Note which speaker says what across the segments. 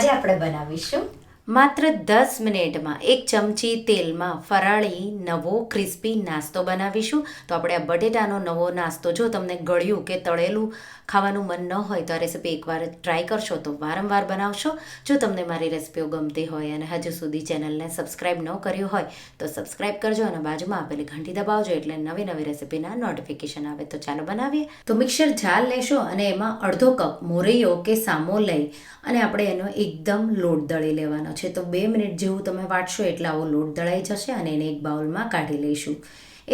Speaker 1: આજે આપણે બનાવીશું માત્ર 10 મિનિટમાં 1 ચમચી તેલમાં ફરાળી નવો ક્રિસ્પી નાસ્તો બનાવીશું. તો આપણે આ બટેટાનો નવો નાસ્તો, જો તમને ગળ્યું કે તળેલું ખાવાનું મન ન હોય તો આ રેસીપી એકવાર ટ્રાય કરશો તો વારંવાર બનાવશો. જો તમને મારી રેસીપીઓ ગમતી હોય અને હજુ સુધી ચેનલને સબસ્ક્રાઈબ ન કર્યું હોય તો સબસ્ક્રાઈબ કરજો અને બાજુમાં આપેલી ઘંટી દબાવજો એટલે નવી નવી રેસીપીના નોટિફિકેશન આવે. તો ચાલો બનાવીએ. તો મિક્સર જાર લેશો અને એમાં અડધો કપ મોરયો કે સામો લઈ અને આપણે એનો એકદમ લોટ દળી લેવાનો છે. તો 2 મિનિટ જેવું તમે વાટશો એટલે આવો લોટ દળાઈ જશે અને એને એક બાઉલમાં કાઢી લઈશું.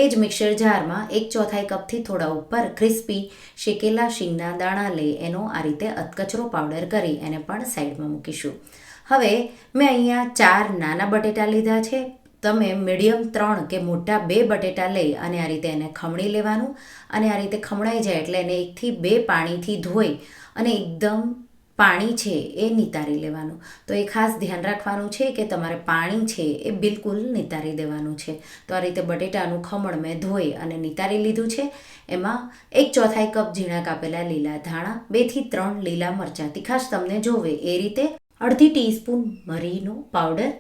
Speaker 1: એ જ મિક્સર જારમાં 1/4 કપથી થોડા ઉપર ક્રિસ્પી શેકેલા શીંગના દાણા લઈ એનો આ રીતે અધકચરો પાવડર કરી એને પણ સાઈડમાં મૂકીશું. હવે મેં અહીંયા 4 નાના બટેટા લીધા છે. તમે મીડિયમ 3 કે મોટા 2 બટેટા લઈ અને આ રીતે એને ખમણી લેવાનું અને આ રીતે ખમણાઈ જાય એટલે એને 1 થી 2 પાણીથી ધોઈ અને એકદમ પાણી છે એ નિતારી લેવાનું. તો એ ખાસ ધ્યાન રાખવાનું છે કે તમારે પાણી છે એ બિલકુલ નિતારી દેવાનું છે. તો આ રીતે બટેટાનું ખમણ મેં ધોઈ અને નિતારી લીધું છે. એમાં 1/4 કપ ઝીણા કાપેલા લીલા ધાણા, 2 થી 3 લીલા મરચાં, તીખાશ તમને જોવે એ રીતે, અડધી ટીસ્પૂન મરીનો પાવડર,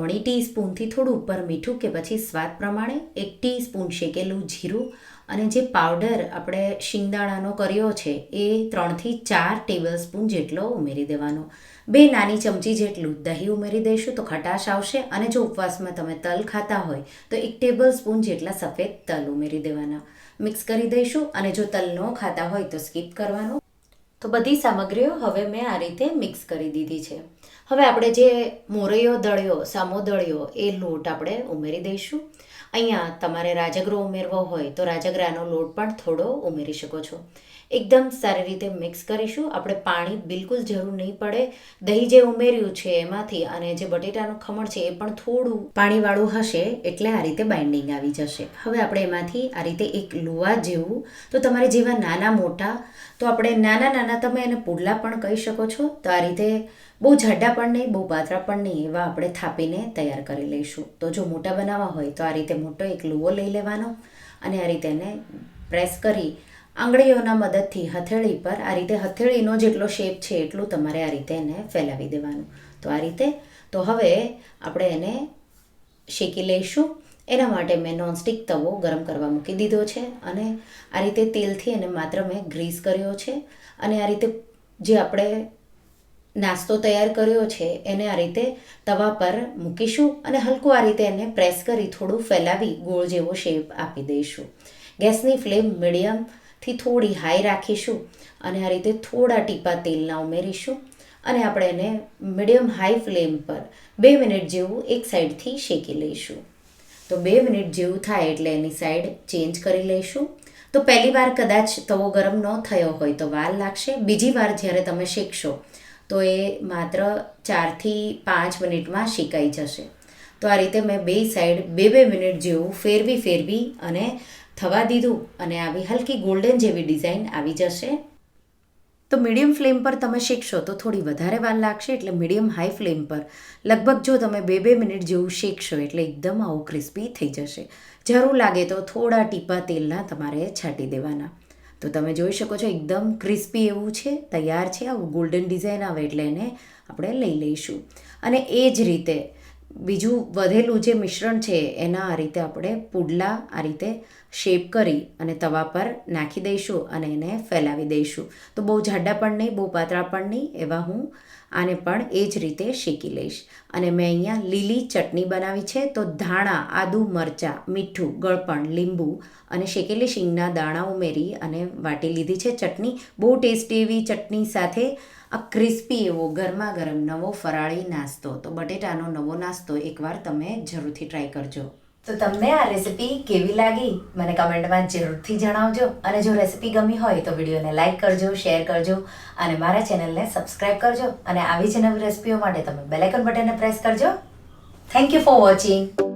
Speaker 1: 1/4 ટીસ્પૂનથી થોડું ઉપર મીઠું કે પછી સ્વાદ પ્રમાણે, 1 ટીસ્પૂન શેકેલું જીરું અને જે પાવડર આપણે શિંગદાણાનો કર્યો છે એ 3 થી 4 ટેબલસ્પૂન જેટલો ઉમેરી દેવાનો. 2 નાની ચમચી જેટલું દહીં ઉમેરી દઈશું તો ખટાશ આવશે. અને જો ઉપવાસમાં તમે તલ ખાતા હોય તો 1 ટેબલસ્પૂન જેટલા સફેદ તલ ઉમેરી દેવાના. મિક્સ કરી દઈશું અને જો તલ ન ખાતા હોય તો સ્કીપ કરવાનું. તો બધી સામગ્રીઓ હવે મેં આ રીતે મિક્સ કરી દીધી છે. હવે આપણે જે મોરયો દળ્યો, સામો દળ્યો એ લોટ આપણે ઉમેરી દઈશું. અહીંયા તમારે રાજગરો ઉમેરવો હોય તો રાજગરાનો લોટ પણ થોડો ઉમેરી શકો છો. એકદમ સારી રીતે મિક્સ કરીશું. આપણે પાણી બિલકુલ જરૂર નહીં પડે. દહીં જે ઉમેર્યું છે એમાંથી અને જે બટેટાનું ખમણ છે એ પણ થોડું પાણીવાળું હશે એટલે આ રીતે બાઇન્ડિંગ આવી જશે. હવે આપણે એમાંથી આ રીતે એક લુવા જેવું, તો તમારે જેવા નાના મોટા, તો આપણે નાના તમે એને પુડલા પણ કહી શકો છો. તો આ રીતે બહુ જાડા પણ નહીં, બહુ પાતળા પણ નહીં, એવા આપણે થાપીને તૈયાર કરી લઈશું. તો જો મોટા બનાવવા હોય તો આ રીતે મોટો એક લુવો લઈ લેવાનો અને આ રીતે એને પ્રેસ કરી આંગળીઓના મદદથી હથેળી પર આ રીતે, હથેળીનો જેટલો શેપ છે એટલું તમારે આ રીતે એને ફેલાવી દેવાનું. તો આ રીતે. તો હવે આપણે એને શેકી લઈશું. એના માટે મેં નોનસ્ટિક તવો ગરમ કરવા મૂકી દીધો છે અને આ રીતે તેલથી એને માત્ર મેં ગ્રીસ કર્યો છે અને આ રીતે જે આપણે નાસ્તો તૈયાર કર્યો છે એને આ રીતે તવા પર મૂકીશું અને હલકું આ રીતે એને પ્રેસ કરી થોડું ફેલાવી ગોળ જેવો શેપ આપી દઈશું. ગેસની ફ્લેમ મીડિયમથી થોડી હાઈ રાખીશું અને આ રીતે થોડા ટીપા તેલના ઉમેરીશું અને આપણે એને મીડિયમ હાઈ ફ્લેમ પર 2 મિનિટ જેવું એક સાઈડથી શેકી લઈશું. તો 2 મિનિટ જેવું થાય એટલે એની સાઈડ ચેન્જ કરી લઈશું. તો પહેલી વાર કદાચ તવો ગરમ ન થયો હોય તો વાર લાગશે. બીજી વાર જ્યારે તમે શેકશો તો એ માત્ર 4 થી 5 મિનિટમાં શેકાઈ જશે. તો આ રીતે મેં 2 સાઈડ 2 મિનિટ જેવું ફેરવી અને થવા દીધું અને આવી હલકી ગોલ્ડન જેવી ડિઝાઇન આવી જશે. તો મીડિયમ ફ્લેમ પર તમે શેકશો તો થોડી વધારે વાર લાગશે એટલે મીડિયમ હાઈ ફ્લેમ પર લગભગ જો તમે 2 મિનિટ જેવું શેકશો એટલે એકદમ આવું ક્રિસ્પી થઈ જશે. જરૂર લાગે તો થોડા ટીપા તેલના તમારે છાંટી દેવાના. તો તમે જોઈ શકો છો એકદમ ક્રિસ્પી એવું છે, તૈયાર છે. આવું ગોલ્ડન ડિઝાઇન આવે એટલે એને આપણે લઈ લઈશું અને એ જ રીતે બીજું વધેલું જે મિશ્રણ છે એના આ રીતે આપણે પુડલા આ રીતે શેપ કરી અને તવા પર નાખી દઈશું અને એને ફેલાવી દઈશું. તો બહુ જાડા પણ નહીં, બહુ પાતળા પણ નહીં, એવા હું આને પણ એ જ રીતે શેકી લઈશ. અને મેં અહીંયા લીલી ચટણી બનાવી છે. તો ધાણા, આદુ, મરચાં, મીઠું, ગળપણ, લીંબુ અને શેકેલી શીંગના દાણા ઉમેરી અને વાટી લીધી છે ચટણી. બહુ ટેસ્ટી એવી ચટણી સાથે આ ક્રિસ્પી એવો ગરમા ગરમ નવો ફરાળી નાસ્તો. તો બટેટાનો નવો નાસ્તો એકવાર તમે જરૂરથી ટ્રાય કરજો. તો તમને આ રેસીપી કેવી લાગી મને કમેન્ટમાં જરૂરથી જણાવજો અને જો રેસીપી ગમી હોય તો વિડીયોને લાઇક કરજો, શેર કરજો અને મારા ચેનલને સબસ્ક્રાઈબ કરજો અને આવી જ નવી રેસીપીઓ માટે તમે બેલ આઇકન બટનને પ્રેસ કરજો. Thank you for watching.